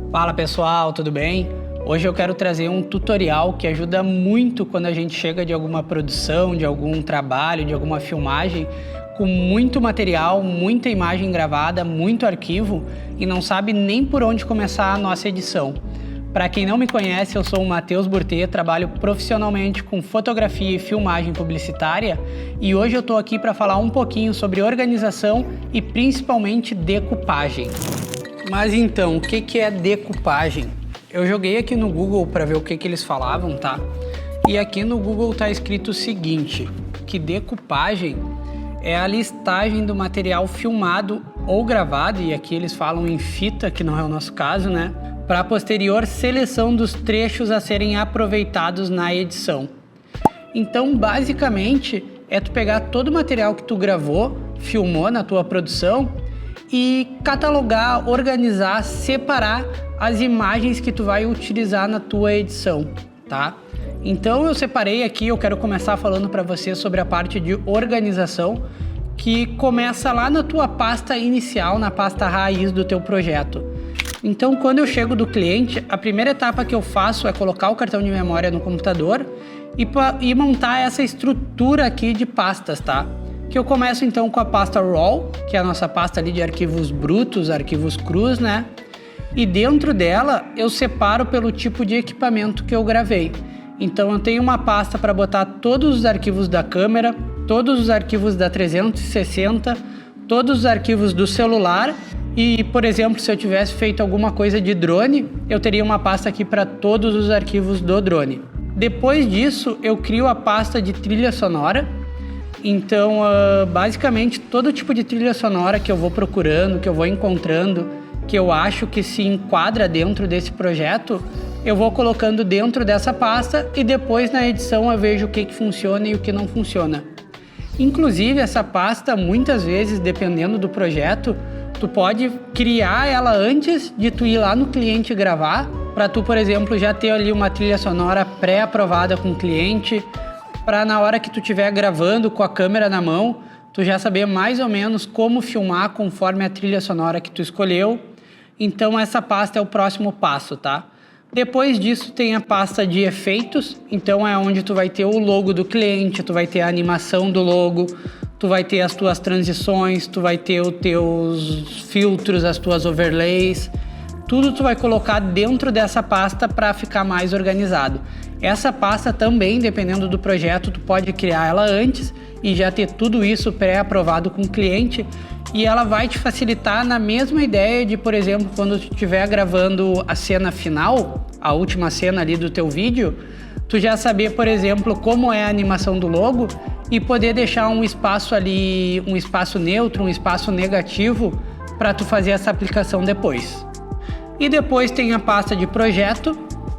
Fala pessoal, tudo bem? Hoje eu quero trazer um tutorial que ajuda muito quando a gente chega de alguma produção, de algum trabalho, de alguma filmagem, com muito material, muita imagem gravada, muito arquivo e não sabe nem por onde começar a nossa edição. Para quem não me conhece, eu sou o Matheus Burtê, trabalho profissionalmente com fotografia e filmagem publicitária e hoje eu estou aqui para falar um pouquinho sobre organização e principalmente decupagem. Mas então, o que é decupagem? Eu joguei aqui no Google para ver o que eles falavam, tá? E aqui no Google tá escrito o seguinte, que decupagem é a listagem do material filmado ou gravado, e aqui eles falam em fita, que não é o nosso caso, né? Para a posterior seleção dos trechos a serem aproveitados na edição. Então, basicamente, é tu pegar todo o material que tu gravou, filmou na tua produção e catalogar, organizar, separar as imagens que tu vai utilizar na tua edição, tá? Então eu separei aqui, eu quero começar falando para você sobre a parte de organização, que começa lá na tua pasta inicial, na pasta raiz do teu projeto. Então quando eu chego do cliente, a primeira etapa que eu faço é colocar o cartão de memória no computador e montar essa estrutura aqui de pastas, tá? Que eu começo então com a pasta RAW, que é a nossa pasta ali de arquivos brutos, arquivos crus, né? E dentro dela eu separo pelo tipo de equipamento que eu gravei. Então eu tenho uma pasta para botar todos os arquivos da câmera, todos os arquivos da 360, todos os arquivos do celular e, por exemplo, se eu tivesse feito alguma coisa de drone, eu teria uma pasta aqui para todos os arquivos do drone. Depois disso eu crio a pasta de trilha sonora. Então, basicamente, todo tipo de trilha sonora que eu vou procurando, que eu vou encontrando, que eu acho que se enquadra dentro desse projeto, eu vou colocando dentro dessa pasta e depois na edição eu vejo o que funciona e o que não funciona. Inclusive, essa pasta, muitas vezes, dependendo do projeto, tu pode criar ela antes de tu ir lá no cliente gravar, para tu, por exemplo, já ter ali uma trilha sonora pré-aprovada com o cliente, para na hora que tu estiver gravando com a câmera na mão, tu já saber mais ou menos como filmar conforme a trilha sonora que tu escolheu. Então essa pasta é o próximo passo, tá? Depois disso tem a pasta de efeitos, então é onde tu vai ter o logo do cliente, tu vai ter a animação do logo, tu vai ter as tuas transições, tu vai ter os teus filtros, as tuas overlays, tudo tu vai colocar dentro dessa pasta para ficar mais organizado. Essa pasta também, dependendo do projeto, tu pode criar ela antes e já ter tudo isso pré-aprovado com o cliente e ela vai te facilitar na mesma ideia de, por exemplo, quando tu estiver gravando a cena final, a última cena ali do teu vídeo, tu já saber, por exemplo, como é a animação do logo e poder deixar um espaço ali, um espaço neutro, um espaço negativo para tu fazer essa aplicação depois. E depois tem a pasta de projeto,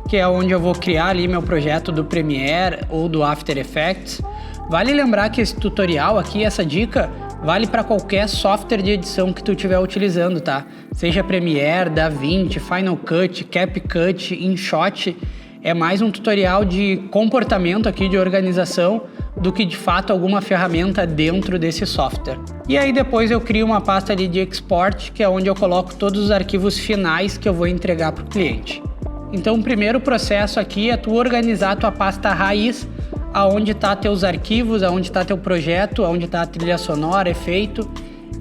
que é onde eu vou criar ali meu projeto do Premiere ou do After Effects. Vale lembrar que esse tutorial aqui, essa dica, vale para qualquer software de edição que tu estiver utilizando, tá? Seja Premiere, DaVinci, Final Cut, CapCut, InShot. É mais um tutorial de comportamento aqui, de organização, do que de fato alguma ferramenta dentro desse software. E aí depois eu crio uma pasta ali de export, que é onde eu coloco todos os arquivos finais que eu vou entregar para o cliente. Então o primeiro processo aqui é tu organizar a tua pasta raiz, aonde tá teus arquivos, aonde tá teu projeto, aonde tá a trilha sonora, efeito,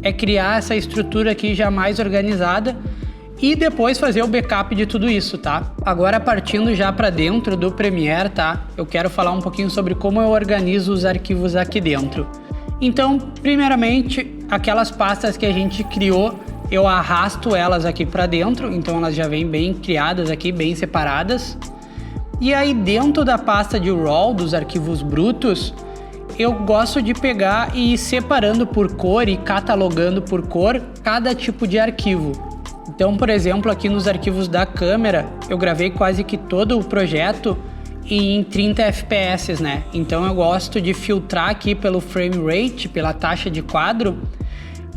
é criar essa estrutura aqui já mais organizada e depois fazer o backup de tudo isso, tá? Agora partindo já para dentro do Premiere, tá? Eu quero falar um pouquinho sobre como eu organizo os arquivos aqui dentro. Então, primeiramente, aquelas pastas que a gente criou, eu arrasto elas aqui para dentro, então elas já vêm bem criadas aqui, bem separadas. E aí dentro da pasta de RAW, dos arquivos brutos, eu gosto de pegar e ir separando por cor e catalogando por cor cada tipo de arquivo. Então, por exemplo, aqui nos arquivos da câmera, eu gravei quase que todo o projeto em 30 FPS, né? Então eu gosto de filtrar aqui pelo frame rate, pela taxa de quadro,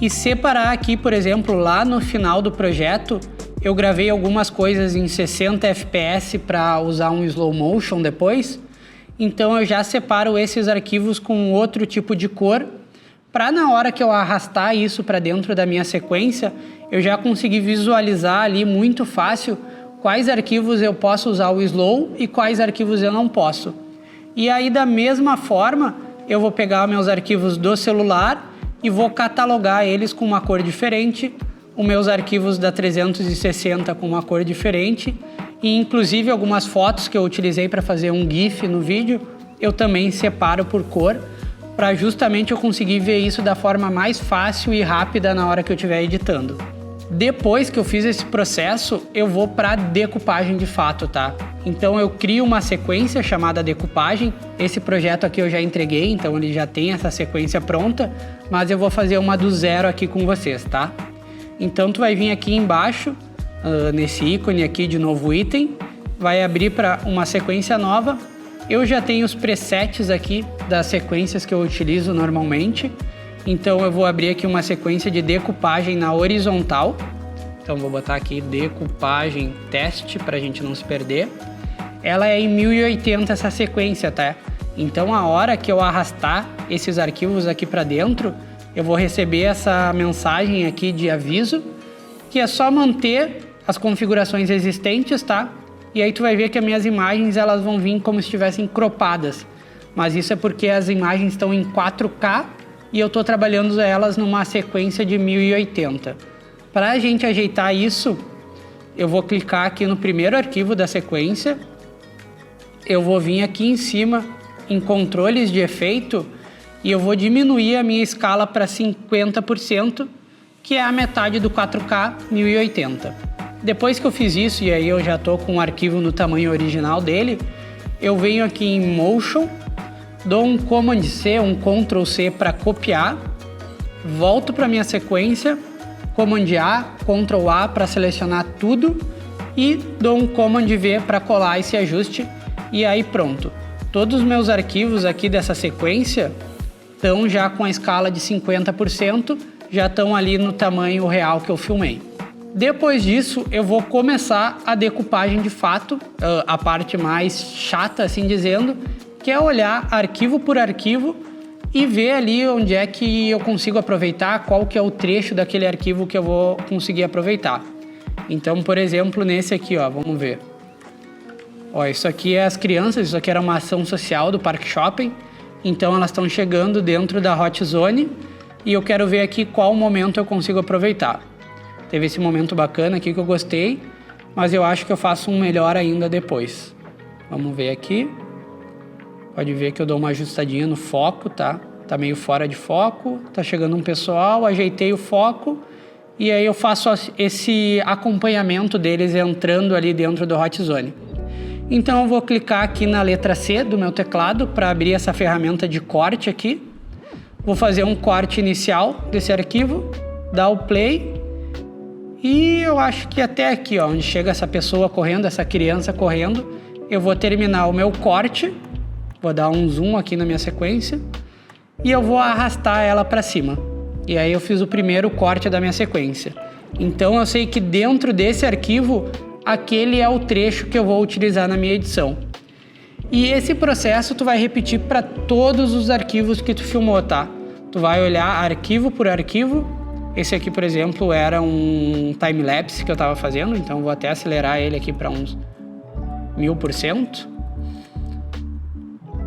e separar aqui, por exemplo, lá no final do projeto, eu gravei algumas coisas em 60 FPS para usar um slow motion depois. Então eu já separo esses arquivos com outro tipo de cor para na hora que eu arrastar isso para dentro da minha sequência, eu já consegui visualizar ali muito fácil quais arquivos eu posso usar o Slow e quais arquivos eu não posso. E aí, da mesma forma, eu vou pegar meus arquivos do celular e vou catalogar eles com uma cor diferente, os meus arquivos da 360 com uma cor diferente, e inclusive algumas fotos que eu utilizei para fazer um GIF no vídeo, eu também separo por cor, para justamente eu conseguir ver isso da forma mais fácil e rápida na hora que eu estiver editando. Depois que eu fiz esse processo, eu vou para decupagem de fato, tá? Então eu crio uma sequência chamada decupagem. Esse projeto aqui eu já entreguei, então ele já tem essa sequência pronta, mas eu vou fazer uma do zero aqui com vocês, tá? Então tu vai vir aqui embaixo, nesse ícone aqui de novo item, vai abrir para uma sequência nova. Eu já tenho os presets aqui das sequências que eu utilizo normalmente. Então eu vou abrir aqui uma sequência de decupagem na horizontal. Então vou botar aqui decupagem teste para a gente não se perder. Ela é em 1080 essa sequência, tá? Então a hora que eu arrastar esses arquivos aqui para dentro, eu vou receber essa mensagem aqui de aviso, que é só manter as configurações existentes, tá? E aí tu vai ver que as minhas imagens elas vão vir como se estivessem cropadas. Mas isso é porque as imagens estão em 4K e eu estou trabalhando elas numa sequência de 1080. Para a gente ajeitar isso, eu vou clicar aqui no primeiro arquivo da sequência, eu vou vir aqui em cima em controles de efeito e eu vou diminuir a minha escala para 50%, que é a metade do 4K 1080. Depois que eu fiz isso, e aí eu já estou com o arquivo no tamanho original dele, eu venho aqui em Motion, dou um Command C, um Ctrl C para copiar, volto para minha sequência, Command A, Ctrl A para selecionar tudo e dou um Command V para colar esse ajuste e aí pronto. Todos os meus arquivos aqui dessa sequência estão já com a escala de 50%, já estão ali no tamanho real que eu filmei. Depois disso, eu vou começar a decupagem de fato, a parte mais chata, assim dizendo, que é olhar arquivo por arquivo e ver ali onde é que eu consigo aproveitar, qual que é o trecho daquele arquivo que eu vou conseguir aproveitar. Então, por exemplo, nesse aqui, ó, vamos ver. Ó, isso aqui é as crianças, isso aqui era uma ação social do Parque Shopping, então elas estão chegando dentro da Hot Zone e eu quero ver aqui qual momento eu consigo aproveitar. Teve esse momento bacana aqui que eu gostei, mas eu acho que eu faço um melhor ainda depois. Vamos ver aqui. Pode ver que eu dou uma ajustadinha no foco, tá? Tá meio fora de foco, tá chegando um pessoal, ajeitei o foco e aí eu faço esse acompanhamento deles entrando ali dentro do Hot Zone. Então eu vou clicar aqui na letra C do meu teclado para abrir essa ferramenta de corte aqui. Vou fazer um corte inicial desse arquivo, dar o play e eu acho que até aqui, ó, onde chega essa pessoa correndo, essa criança correndo, eu vou terminar o meu corte. Vou dar um zoom aqui na minha sequência e eu vou arrastar ela para cima. E aí eu fiz o primeiro corte da minha sequência. Então eu sei que dentro desse arquivo, aquele é o trecho que eu vou utilizar na minha edição. E esse processo tu vai repetir para todos os arquivos que tu filmou, tá? Tu vai olhar arquivo por arquivo. Esse aqui, por exemplo, era um time-lapse que eu estava fazendo, então eu vou até acelerar ele aqui para uns 1000%.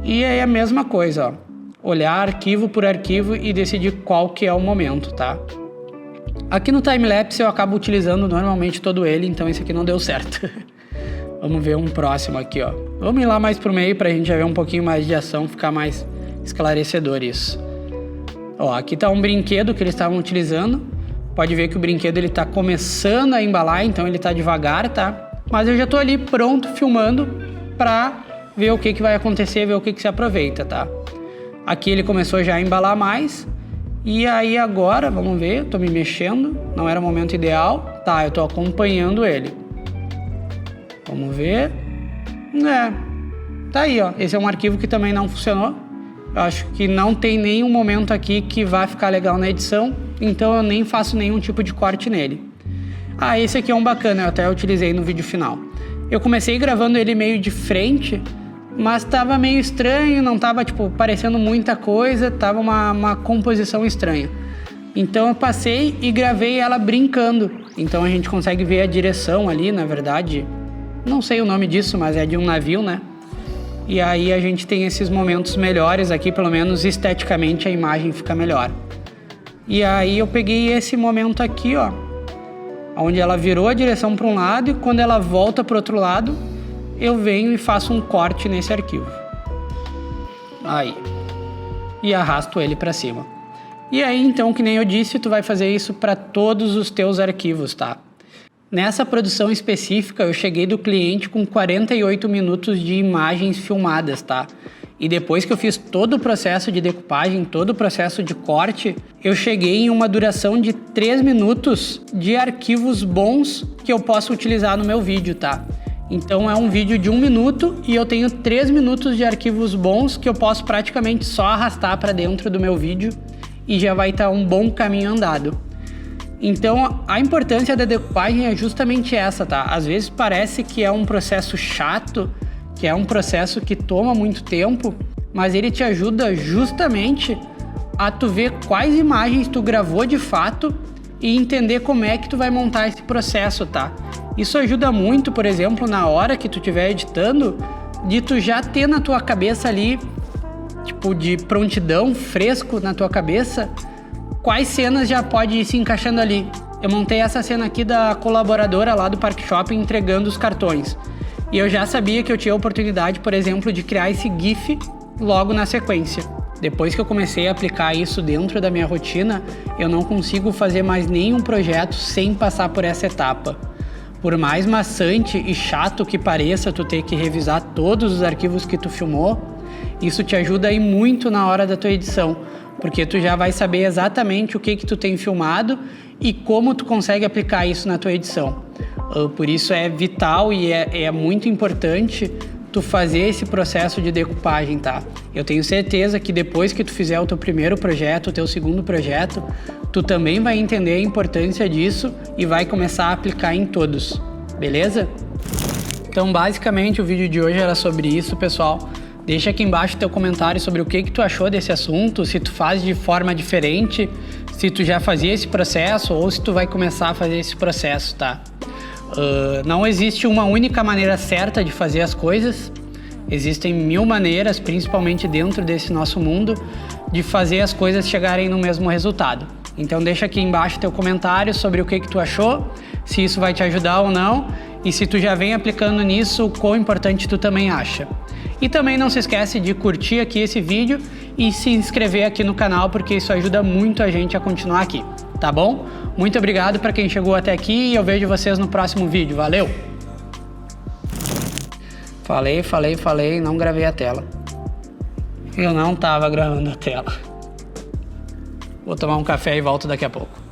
E aí a mesma coisa, ó, olhar arquivo por arquivo e decidir qual que é o momento, tá? Aqui no timelapse eu acabo utilizando normalmente todo ele, então esse aqui não deu certo. Vamos ver um próximo aqui, ó. Vamos ir lá mais pro meio pra gente já ver um pouquinho mais de ação, ficar mais esclarecedor isso. Ó, aqui tá um brinquedo que eles estavam utilizando. Pode ver que o brinquedo ele tá começando a embalar, então ele tá devagar, tá? Mas eu já tô ali pronto, filmando pra ver o que vai acontecer, ver o que se aproveita, tá? Aqui ele começou já a embalar mais. E aí agora, vamos ver, eu tô me mexendo, não era o momento ideal. Tá, eu tô acompanhando ele. Vamos ver. Tá aí, ó. Esse é um arquivo que também não funcionou. Eu acho que não tem nenhum momento aqui que vai ficar legal na edição, então eu nem faço nenhum tipo de corte nele. Ah, esse aqui é um bacana, eu até utilizei no vídeo final. Eu comecei gravando ele meio de frente, mas tava meio estranho, não tava tipo parecendo muita coisa, tava uma composição estranha. Então eu passei e gravei ela brincando. Então a gente consegue ver a direção ali, na verdade, não sei o nome disso, mas é de um navio, né? E aí a gente tem esses momentos melhores aqui, pelo menos esteticamente a imagem fica melhor. E aí eu peguei esse momento aqui, ó, onde ela virou a direção para um lado e quando ela volta para o outro lado, eu venho e faço um corte nesse arquivo. Aí. E arrasto ele para cima. E aí, então, que nem eu disse, tu vai fazer isso para todos os teus arquivos, tá? Nessa produção específica, eu cheguei do cliente com 48 minutos de imagens filmadas, tá? E depois que eu fiz todo o processo de decupagem, todo o processo de corte, eu cheguei em uma duração de 3 minutos de arquivos bons que eu posso utilizar no meu vídeo, tá? Então é um vídeo de 1 minuto e eu tenho 3 minutos de arquivos bons que eu posso praticamente só arrastar para dentro do meu vídeo e já vai estar um bom caminho andado. Então, a importância da decupagem é justamente essa, tá? Às vezes parece que é um processo chato, que é um processo que toma muito tempo, mas ele te ajuda justamente a tu ver quais imagens tu gravou de fato e entender como é que tu vai montar esse processo, tá? Isso ajuda muito, por exemplo, na hora que tu estiver editando, de tu já ter na tua cabeça ali, tipo, de prontidão, fresco na tua cabeça, quais cenas já pode ir se encaixando ali. Eu montei essa cena aqui da colaboradora lá do Park Shopping entregando os cartões. E eu já sabia que eu tinha a oportunidade, por exemplo, de criar esse GIF logo na sequência. Depois que eu comecei a aplicar isso dentro da minha rotina, eu não consigo fazer mais nenhum projeto sem passar por essa etapa. Por mais maçante e chato que pareça tu ter que revisar todos os arquivos que tu filmou, isso te ajuda aí muito na hora da tua edição, porque tu já vai saber exatamente o que tu tem filmado e como tu consegue aplicar isso na tua edição. Por isso é vital e é muito importante tu fazer esse processo de decupagem, tá? Eu tenho certeza que depois que tu fizer o teu primeiro projeto, o teu segundo projeto, tu também vai entender a importância disso e vai começar a aplicar em todos, beleza? Então, basicamente, o vídeo de hoje era sobre isso, pessoal. Deixa aqui embaixo teu comentário sobre o que tu achou desse assunto, se tu faz de forma diferente, se tu já fazia esse processo ou se tu vai começar a fazer esse processo, tá? Não existe uma única maneira certa de fazer as coisas, existem 1000 maneiras, principalmente dentro desse nosso mundo, de fazer as coisas chegarem no mesmo resultado. Então deixa aqui embaixo teu comentário sobre o que tu achou, se isso vai te ajudar ou não, e se tu já vem aplicando nisso, o quão importante tu também acha. E também não se esquece de curtir aqui esse vídeo e se inscrever aqui no canal, porque isso ajuda muito a gente a continuar aqui, tá bom? Muito obrigado para quem chegou até aqui e eu vejo vocês no próximo vídeo. Valeu! Falei, não gravei a tela. Eu não tava gravando a tela. Vou tomar um café e volto daqui a pouco.